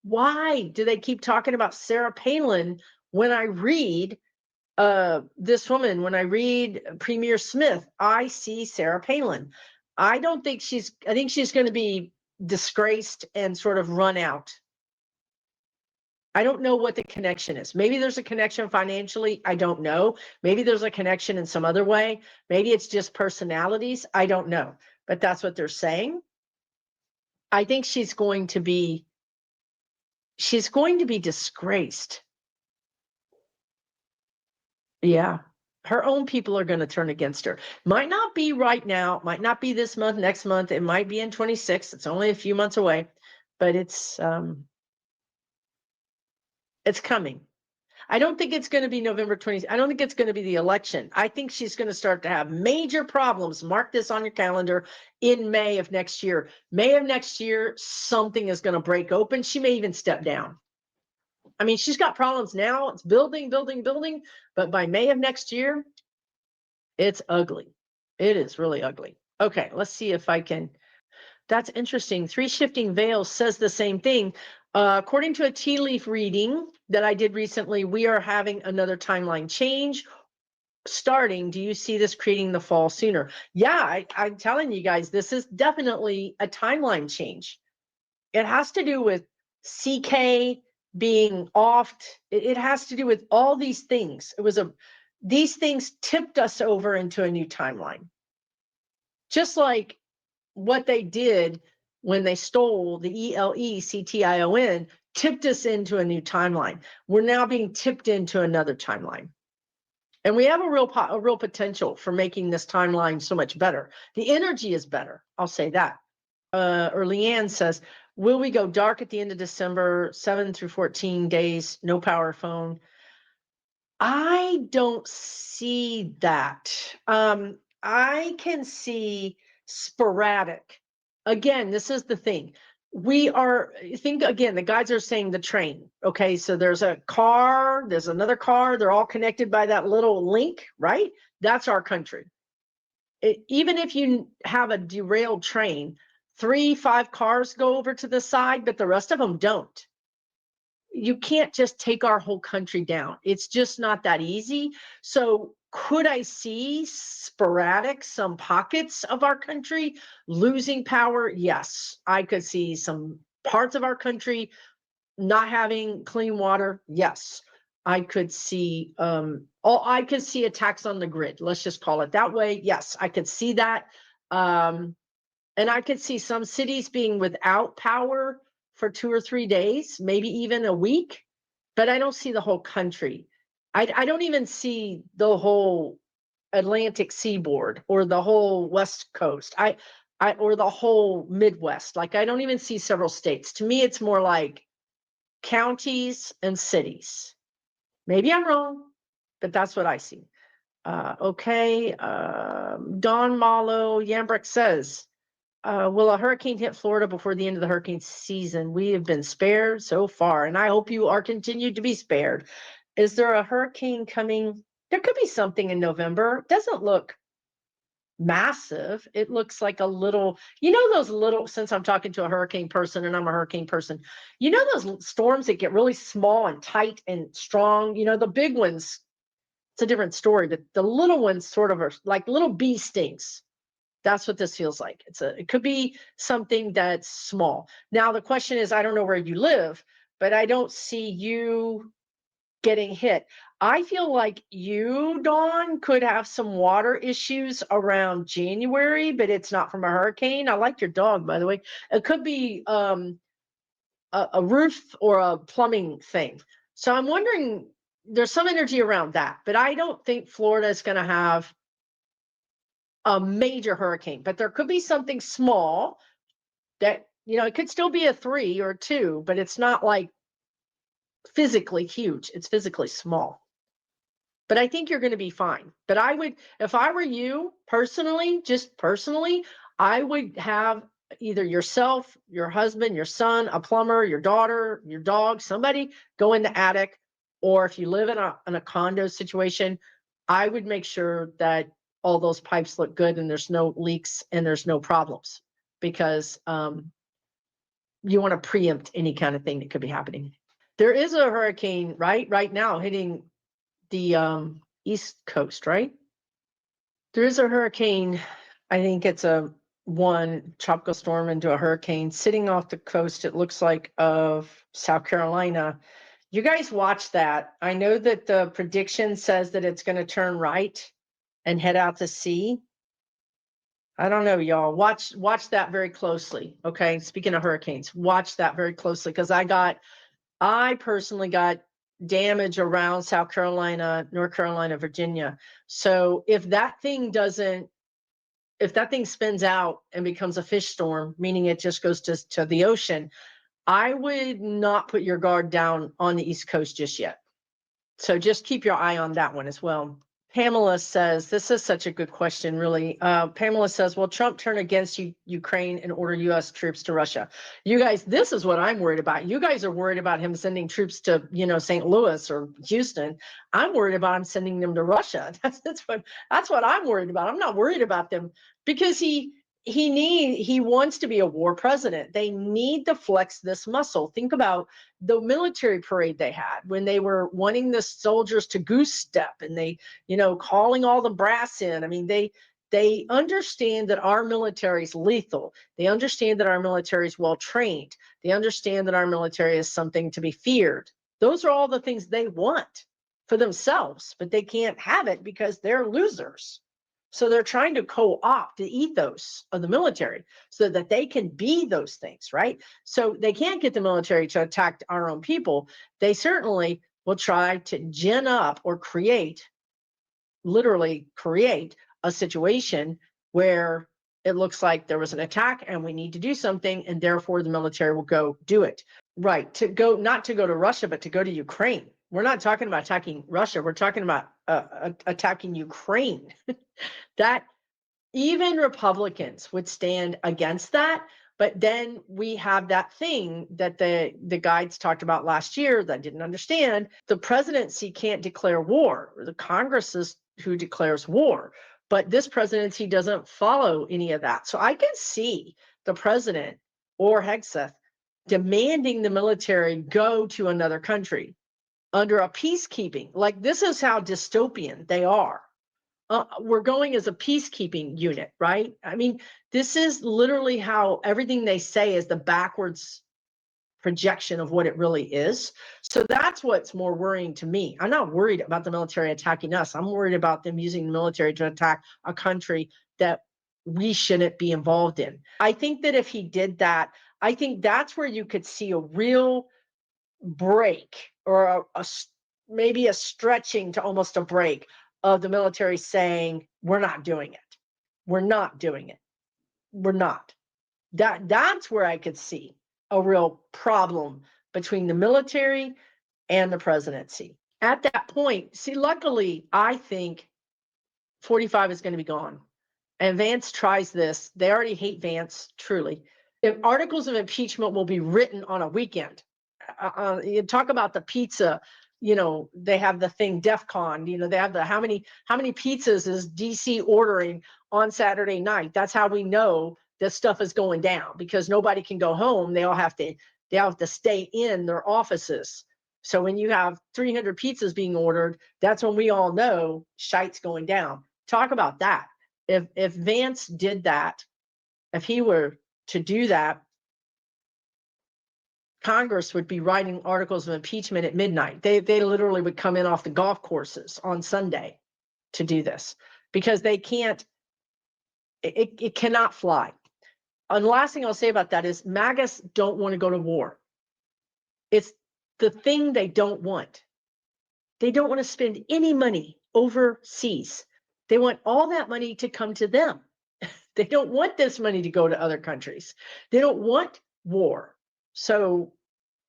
Why do they keep talking about Sarah Palin when I read this woman, when I read Premier Smith? I see Sarah Palin. I think she's going to be disgraced and sort of run out. I don't know what the connection is. Maybe there's a connection financially. I don't know. Maybe there's a connection in some other way. Maybe it's just personalities. I don't know. But that's what they're saying. I think she's going to be disgraced. Yeah. Her own people are going to turn against her. Might not be right now. Might not be this month, next month. It might be in 26. It's only a few months away. But it's coming. I don't think it's going to be November 20th. I don't think it's going to be the election. I think she's going to start to have major problems. Mark this on your calendar in May of next year. May of next year, something is going to break open. She may even step down. I mean, she's got problems now. It's building. But by May of next year, it's ugly. It is really ugly. Okay, let's see if I can. That's interesting. Three Shifting Veils says the same thing. According to a tea leaf reading that I did recently, we are having another timeline change starting. Do you see this creating the fall sooner? Yeah, I'm telling you guys, this is definitely a timeline change. It has to do with CK being offed. It has to do with all these things. These things tipped us over into a new timeline. Just like what they did when they stole the ELECTION tipped us into a new timeline. We're now being tipped into another timeline. And we have a real potential for making this timeline so much better. The energy is better. I'll say that. Or Leanne says, will we go dark at the end of December, 7 through 14 days, no power phone? I don't see that. I can see sporadic again, this is the thing. Think again, the guys are saying the train. Okay, so there's a car, there's another car, they're all connected by that little link, right? That's our country. Even if you have a derailed train, 3, 5 cars go over to the side, but the rest of them don't. You can't just take our whole country down. It's just not that easy. So could I see sporadic, some pockets of our country losing power? Yes. I could see some parts of our country not having clean water. Yes. I could see I could see attacks on the grid. Let's just call it that way. Yes, I could see that. And I could see some cities being without power for 2 or 3 days, maybe even a week, but I don't see the whole country. I don't even see the whole Atlantic seaboard or the whole West Coast. Or the whole Midwest. Like I don't even see several states. To me, it's more like counties and cities. Maybe I'm wrong, but that's what I see. Okay. Don Malo Yambrick says, will a hurricane hit Florida before the end of the hurricane season? We have been spared so far, and I hope you are continued to be spared. Is there a hurricane coming? There could be something in November. It doesn't look massive. It looks like a little, those little, since I'm talking to a hurricane person and I'm a hurricane person, those storms that get really small and tight and strong, the big ones, it's a different story, but the little ones sort of are like little bee stings. That's what this feels like. It could be something that's small. Now, the question is, I don't know where you live, but I don't see you getting hit. I feel like you, Dawn, could have some water issues around January, but it's not from a hurricane. I like your dog, by the way. It could be a roof or a plumbing thing. So I'm wondering, there's some energy around that, but I don't think Florida is going to have a major hurricane, but there could be something small that, it could still be a 3 or 2, but it's not like physically huge. It's physically small. But I think you're going to be fine. But I would, if I were you personally, just personally, I would have either yourself, your husband, your son, a plumber, your daughter, your dog, somebody go in the attic. Or if you live in a condo situation, I would make sure that all those pipes look good and there's no leaks and there's no problems, because you want to preempt any kind of thing that could be happening. There is a hurricane right now hitting the East Coast, right? There is a hurricane. I think it's a tropical storm into a hurricane sitting off the coast, it looks like, of South Carolina. You guys watch that. I know that the prediction says that it's going to turn right and head out to sea. I don't know, y'all. Watch that very closely. Okay. Speaking of hurricanes, watch that very closely, because I personally got damage around South Carolina, North Carolina, Virginia. So if that thing spins out and becomes a fish storm, meaning it just goes to the ocean, I would not put your guard down on the East Coast just yet. So just keep your eye on that one as well. Pamela says, this is such a good question, really. Pamela says, will Trump turn against Ukraine and order U.S. troops to Russia? You guys, this is what I'm worried about. You guys are worried about him sending troops to, St. Louis or Houston. I'm worried about him sending them to Russia. That's what I'm worried about. I'm not worried about them, because he wants to be a war president. They need to flex this muscle. Think about the military parade they had when they were wanting the soldiers to goose step, and they, calling all the brass in. I mean, they understand that our military is lethal. They understand that our military is well trained. They understand that our military is something to be feared. Those are all the things they want for themselves, but they can't have it because they're losers. So they're trying to co-opt the ethos of the military so that they can be those things, right? So they can't get the military to attack our own people. They certainly will try to gin up or literally create a situation where it looks like there was an attack and we need to do something, and therefore the military will go do it. Right, not to go to Russia, but to go to Ukraine. We're not talking about attacking Russia. We're talking about attacking Ukraine. That even Republicans would stand against that. But then we have that thing that the guides talked about last year that I didn't understand. The presidency can't declare war. The Congress is who declares war. But this presidency doesn't follow any of that. So I can see the president or Hegseth demanding the military go to another country under a peacekeeping. Like, this is how dystopian they are. We're going as a peacekeeping unit, right? I mean, this is literally how everything they say is the backwards projection of what it really is. So that's what's more worrying to me. I'm not worried about the military attacking us. I'm worried about them using the military to attack a country that we shouldn't be involved in. I think that if he did that, I think that's where you could see a real break, or maybe a stretching to almost a break of the military saying, we're not doing it. We're not doing it. We're not. That's where I could see a real problem between the military and the presidency. At that point, see, luckily, I think 45 is going to be gone. And Vance tries this. They already hate Vance, truly. If articles of impeachment will be written on a weekend. You talk about the pizza, they have the thing DEFCON, they have the how many pizzas is DC ordering on Saturday night. That's how we know this stuff is going down, because nobody can go home. They have to stay in their offices. So when you have 300 pizzas being ordered, that's when we all know shite's going down. Talk about that. If Vance did that, if he were to do that, Congress would be writing articles of impeachment at midnight. They literally would come in off the golf courses on Sunday to do this, because they can't, it cannot fly. And the last thing I'll say about that is MAGAs don't want to go to war. It's the thing they don't want. They don't want to spend any money overseas. They want all that money to come to them. They don't want this money to go to other countries. They don't want war. So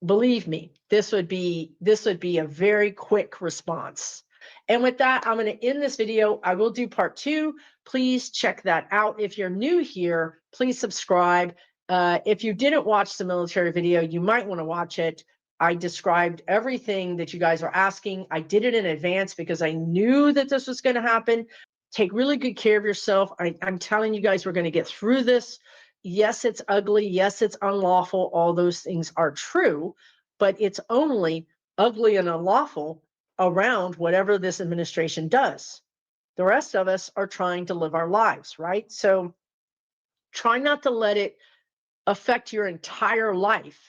believe me, this would be a very quick response. And with that, I'm going to end this video. I will do part 2. Please check that out. If you're new here, please subscribe. If you didn't watch the military video, you might want to watch it. I described everything that you guys are asking. I did it in advance because I knew that this was going to happen. Take really good care of yourself. I'm telling you guys, we're going to get through this. Yes, it's ugly. Yes, it's unlawful. All those things are true, but it's only ugly and unlawful around whatever this administration does. The rest of us are trying to live our lives, right? So try not to let it affect your entire life,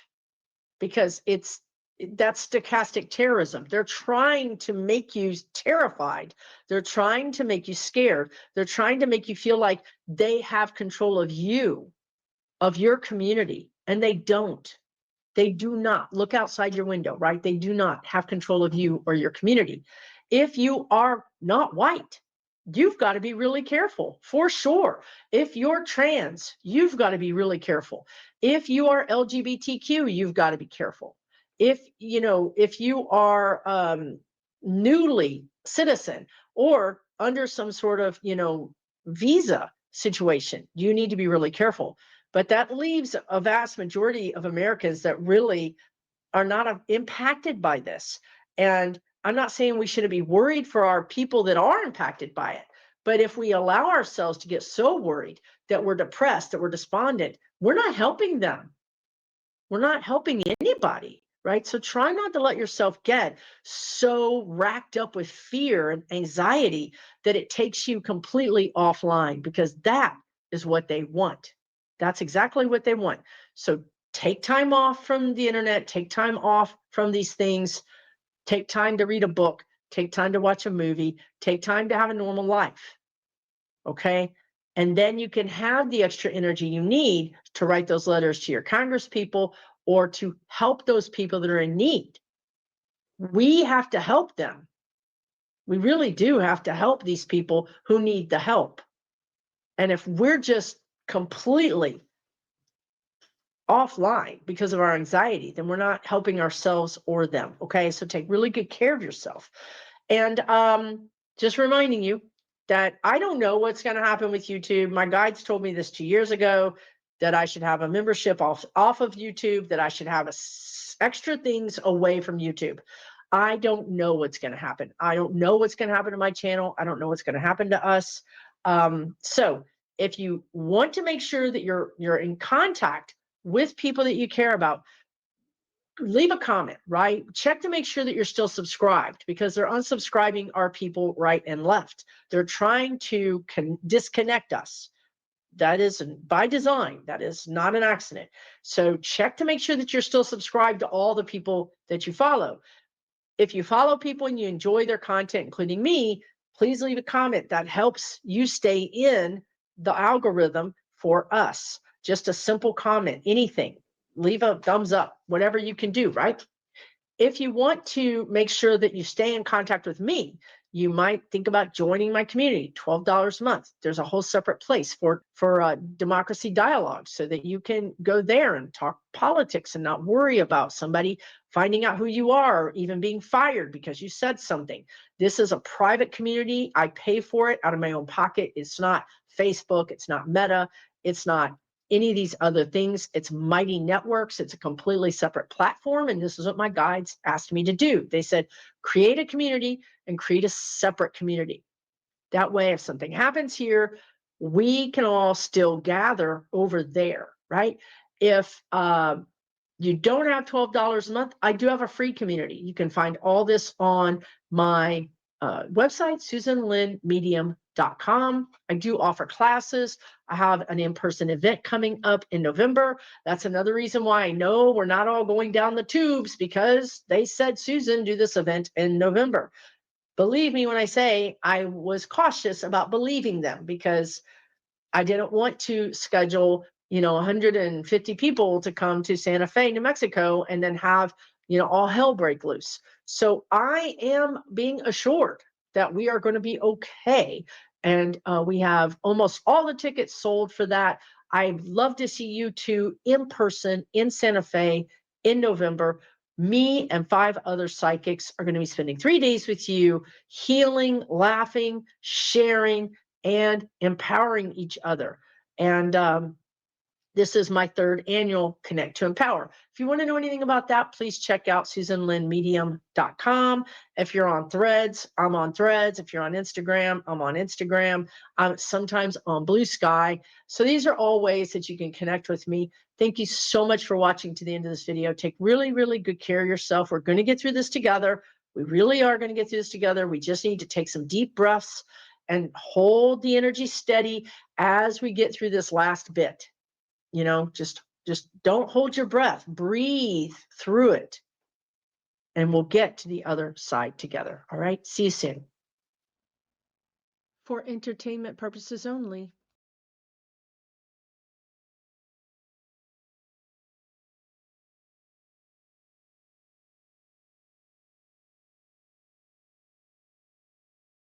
because that's stochastic terrorism. They're trying to make you terrified. They're trying to make you scared. They're trying to make you feel like they have control of you, of your community, and they don't. They do not. Look outside your window, right? They do not have control of you or your community. If you are not white, you've got to be really careful, for sure. If you're trans, you've got to be really careful. If you are LGBTQ, you've got to be careful. If you are newly citizen or under some sort of visa situation, you need to be really careful. But that leaves a vast majority of Americans that really are not impacted by this. And I'm not saying we shouldn't be worried for our people that are impacted by it. But if we allow ourselves to get so worried that we're depressed, that we're despondent, we're not helping them. We're not helping anybody, right? So try not to let yourself get so racked up with fear and anxiety that it takes you completely offline, because that is what they want. That's exactly what they want. So take time off from the internet, take time off from these things, take time to read a book, take time to watch a movie, take time to have a normal life. Okay? And then you can have the extra energy you need to write those letters to your Congress people or to help those people that are in need. We have to help them. We really do have to help these people who need the help. And if we're just completely offline because of our anxiety, then we're not helping ourselves or them. Okay, so take really good care of yourself. And just reminding you, that I don't know what's going to happen with YouTube. My guides told me this 2 years ago, that I should have a membership off of YouTube, that I should have extra things away from YouTube. I don't know what's going to happen. I don't know what's going to happen to my channel. I don't know what's going to happen to us. So if you want to make sure that you're in contact with people that you care about, leave a comment, right? Check to make sure that you're still subscribed, because they're unsubscribing our people right and left. They're trying to disconnect us. That is by design. That is not an accident. So check to make sure that you're still subscribed to all the people that you follow. If you follow people and you enjoy their content, including me, please leave a comment. That helps you stay in the algorithm for us. Just a simple comment, anything. Leave a thumbs up, whatever you can do, right? If you want to make sure that you stay in contact with me, you might think about joining my community, $12 a month. There's a whole separate place for democracy dialogue, so that you can go there and talk politics and not worry about somebody finding out who you are, or even being fired because you said something. This is a private community. I pay for it out of my own pocket. It's not Facebook. It's not Meta. It's not any of these other things. It's Mighty Networks. It's a completely separate platform. And this is what my guides asked me to do. They said, create a community and create a separate community. That way, if something happens here, we can all still gather over there, right? If you don't have $12 a month, I do have a free community. You can find all this on my website, SusanLynnMedium.com. I do offer classes. I have an in-person event coming up in November. That's another reason why I know we're not all going down the tubes, because they said, Susan, do this event in November. Believe me when I say I was cautious about believing them, because I didn't want to schedule 150 people to come to Santa Fe, New Mexico, and then have all hell break loose. So I am being assured that we are going to be okay, and we have almost all the tickets sold for that. I'd love to see you two in person in Santa Fe in November. Me and 5 other psychics are going to be spending 3 days with you, healing, laughing, sharing, and empowering each other. And this is my 3rd annual Connect to Empower. If you want to know anything about that, please check out SusanLynnMedium.com. If you're on Threads, I'm on Threads. If you're on Instagram, I'm on Instagram. I'm sometimes on Blue Sky. So these are all ways that you can connect with me. Thank you so much for watching to the end of this video. Take really, really good care of yourself. We're going to get through this together. We really are going to get through this together. We just need to take some deep breaths and hold the energy steady as we get through this last bit. Just don't hold your breath. Breathe through it. And we'll get to the other side together. All right. See you soon. For entertainment purposes only,